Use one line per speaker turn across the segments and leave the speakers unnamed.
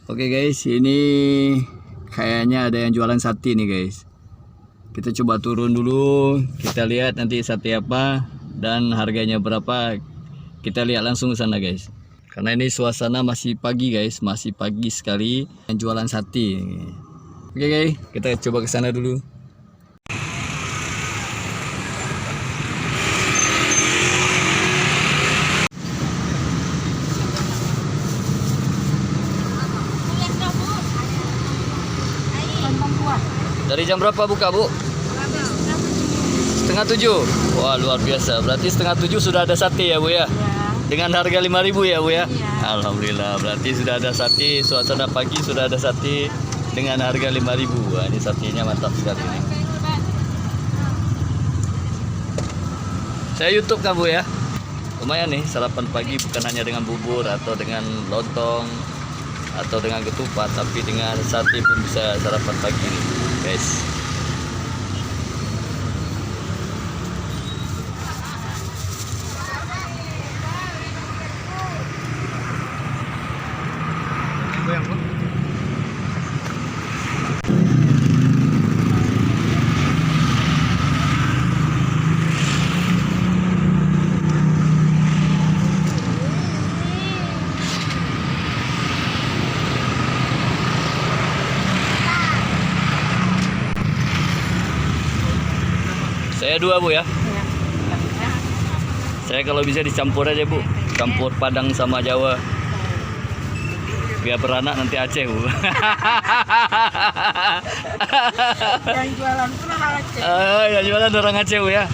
Oke guys, ini kayaknya ada yang jualan sate nih guys. Kita coba turun dulu, kita lihat nanti sate apa dan harganya berapa. Kita lihat langsung ke sana guys. Karena ini suasana masih pagi guys, masih pagi sekali yang jualan sate. Oke guys, kita coba ke sana dulu. Dari jam berapa buka, Bu? Setengah 7. Wah, luar biasa. Berarti setengah 7 sudah ada sate ya, Bu ya? Dengan harga 5.000 ya, Bu ya? Alhamdulillah. Berarti sudah ada sate, suasana pagi sudah ada sate dengan harga 5.000. Wah, ini satenya mantap sekali nih. Saya YouTube kan, Bu ya? Lumayan nih, sarapan pagi bukan hanya dengan bubur atau dengan lontong atau dengan ketupat, tapi dengan sate pun bisa sarapan pagi nih, guys. Saya 2, Bu ya. Saya kalau bisa dicampur aja, Bu. Campur Padang sama Jawa. Biar beranak nanti Aceh, Bu.
Yang jualan pun orang Aceh.
Yang jualan orang Aceh, Bu ya.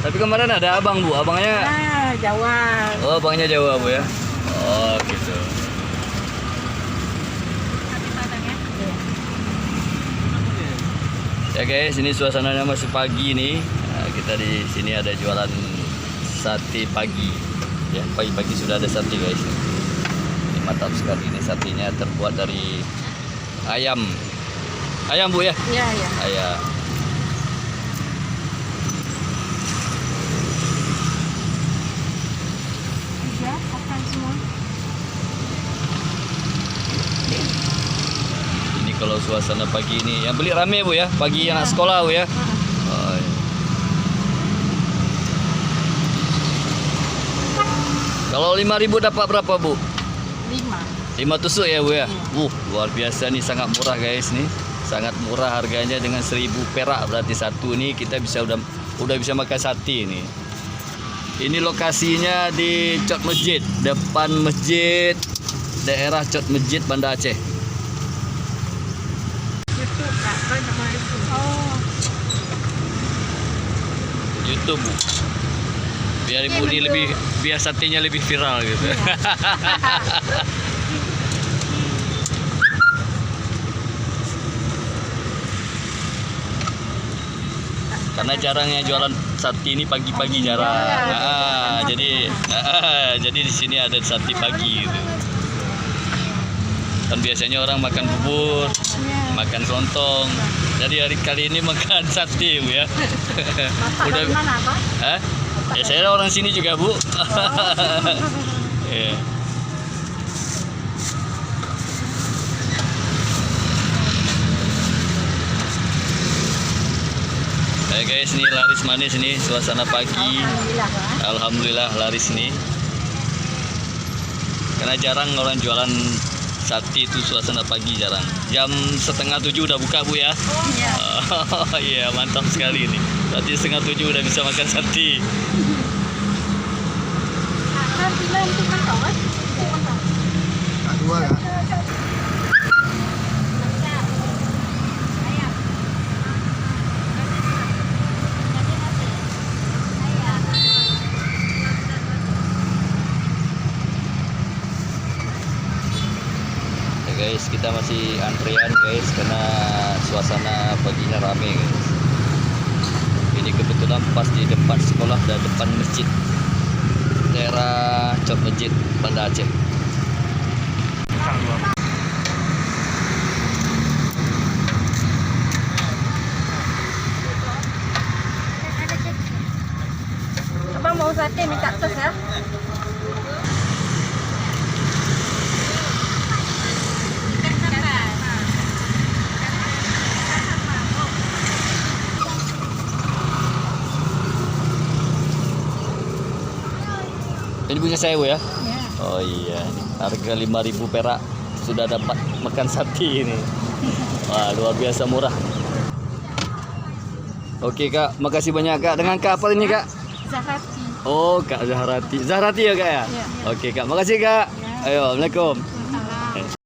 Tapi kemarin ada abang, Bu. Abangnya
Jawa.
Oh, abangnya Jawa, Bu ya. Oh, gitu. Ya guys, ini suasananya masih pagi nih. Nah, kita di sini ada jualan sate pagi. Ya, pagi-pagi sudah ada sate guys. Ini mantap sekali. Ini satenya terbuat dari ayam. Ayam, Bu ya?
Iya, iya.
Ayam.
Ya, makan semua.
Kalau suasana pagi ini yang beli rame, Bu ya, pagi anak sekolah, Bu ya. Oh, iya. Kalau 5.000 dapat berapa, Bu? 5 tusuk ya, Bu ya. Luar biasa nih, sangat murah guys nih, sangat murah harganya. Dengan 1.000 perak berarti satu nih kita bisa udah bisa makan sate nih. Ini lokasinya di Cot Masjid, depan masjid daerah Cot Masjid, Banda Aceh. YouTube, Bu. Biar Ibu ini biar satenya lebih viral gitu. Karena jarangnya jualan sate ini pagi-pagi, jarang. Jadi di sini ada sate pagi gitu. Kan biasanya orang makan bubur, makan lontong. Jadi hari kali ini makan sate, Bu ya. Udah. Hah? Ya saya orang sini juga, Bu. Yeah. Guys, ini laris manis nih, suasana pagi. Alhamdulillah laris nih. Karena jarang orang jualan sate itu suasana pagi, jarang. Jam 6:30 udah buka, Bu ya. Oh iya, mantap sekali ini. Berarti 6:30 udah bisa makan sate.
Dua ya.
Guys, kita masih antrian guys karena suasana paginya rame guys. Ini kebetulan pas di depan sekolah dan depan masjid daerah Cot Masjid, Banda Aceh.
Abang mau sate minta tos ya.
Ini punya saya Bu ya.
Ya.
Oh iya, harga 5.000 perak sudah dapat makan sate ini. Wah, luar biasa murah. Oke Kak, makasih banyak Kak. Dengan Kak apa ini Kak?
Zahrati.
Oh Kak Zahrati. Zahrati ya Kak ya?
Iya.
Oke Kak, makasih Kak.
Ya.
Ayo, Assalamualaikum.